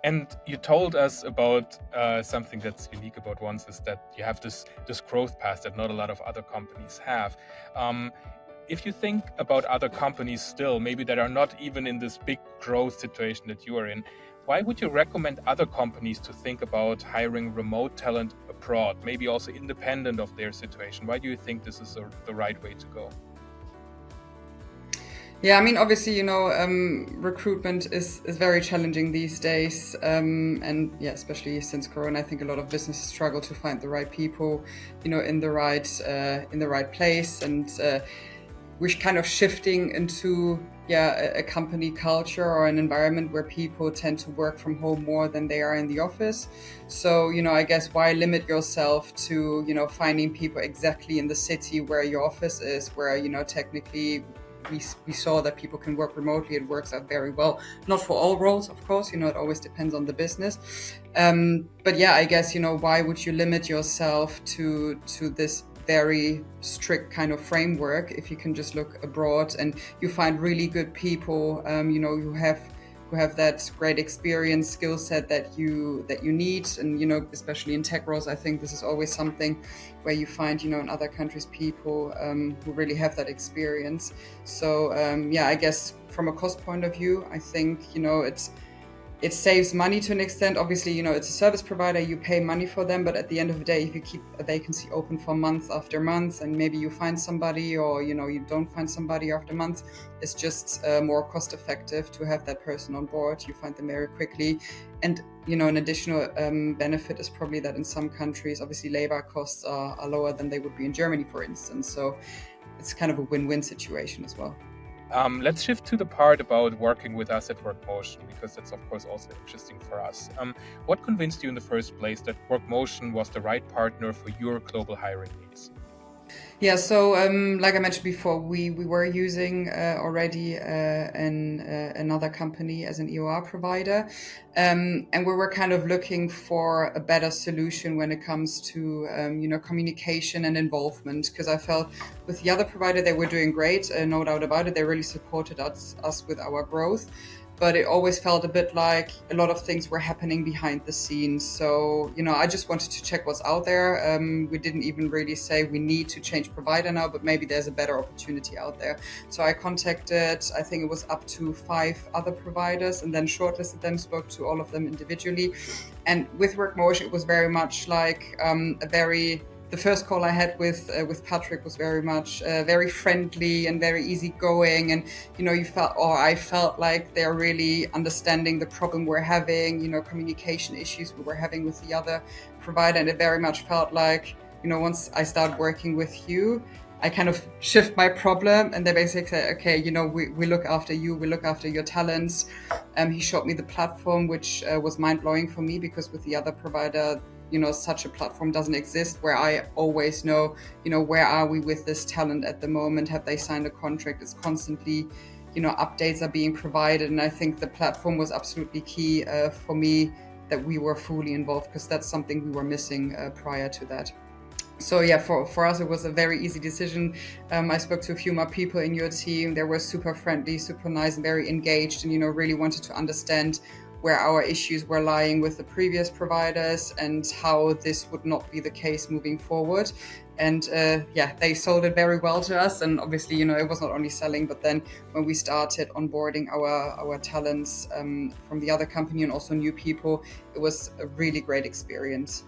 And you told us about something that's unique about Once is that you have this growth path that not a lot of other companies have. If you think about other companies still, maybe that are not even in this big growth situation that you are in, why would you recommend other companies to think about hiring remote talent abroad, maybe also independent of their situation? Why do you think this is the right way to go? Yeah, I mean, obviously, recruitment is very challenging these days, and yeah, especially since Corona, I think a lot of businesses struggle to find the right people, in the right place, and we're kind of shifting into a company culture or an environment where people tend to work from home more than they are in the office. So I guess why limit yourself to finding people exactly in the city where your office is, where technically we saw that people can work remotely. It works out very well, not for all roles, of course, it always depends on the business, but yeah, I guess why would you limit yourself to this very strict kind of framework if you can just look abroad and you find really good people, who have that great experience, skill set that you need. And especially in tech roles, I think this is always something where you find in other countries people who really have that experience. So I guess from a cost point of view, I think it saves money to an extent. Obviously, it's a service provider, you pay money for them, but at the end of the day, if you keep a vacancy open for month after month and maybe you find somebody, or you don't find somebody after month, it's just more cost effective to have that person on board. You find them very quickly. And an additional benefit is probably that in some countries, obviously labor costs are lower than they would be in Germany, for instance. So it's kind of a win-win situation as well. Let's shift to the part about working with us at WorkMotion, because that's of course also interesting for us. What convinced you in the first place that WorkMotion was the right partner for your global hiring needs? Yeah, so like I mentioned before, we were using already another company as an EOR provider, and we were kind of looking for a better solution when it comes to communication and involvement, because I felt with the other provider they were doing great, no doubt about it. They really supported us with our growth. But it always felt a bit like a lot of things were happening behind the scenes. So, I just wanted to check what's out there. We didn't even really say we need to change provider now, but maybe there's a better opportunity out there. So I contacted, I think it was up to 5 other providers, and then shortlisted them, spoke to all of them individually. And with WorkMotion, it was very much like the first call I had with Patrick was very much very friendly and very easygoing, and I felt like they're really understanding the problem we're having, communication issues we were having with the other provider, and it very much felt like once I start working with you, I kind of shift my problem, and they basically say, okay, we look after you, we look after your talents. He showed me the platform, which was mind-blowing for me, because with the other provider, such a platform doesn't exist, where I always know, where are we with this talent at the moment? Have they signed a contract? It's constantly, updates are being provided. And I think the platform was absolutely key for me, that we were fully involved, because that's something we were missing prior to that. So yeah, for us, it was a very easy decision. I spoke to a few more people in your team. They were super friendly, super nice, and very engaged, and really wanted to understand where our issues were lying with the previous providers and how this would not be the case moving forward. And they sold it very well to us. And obviously, it was not only selling, but then when we started onboarding our talents from the other company and also new people, it was a really great experience.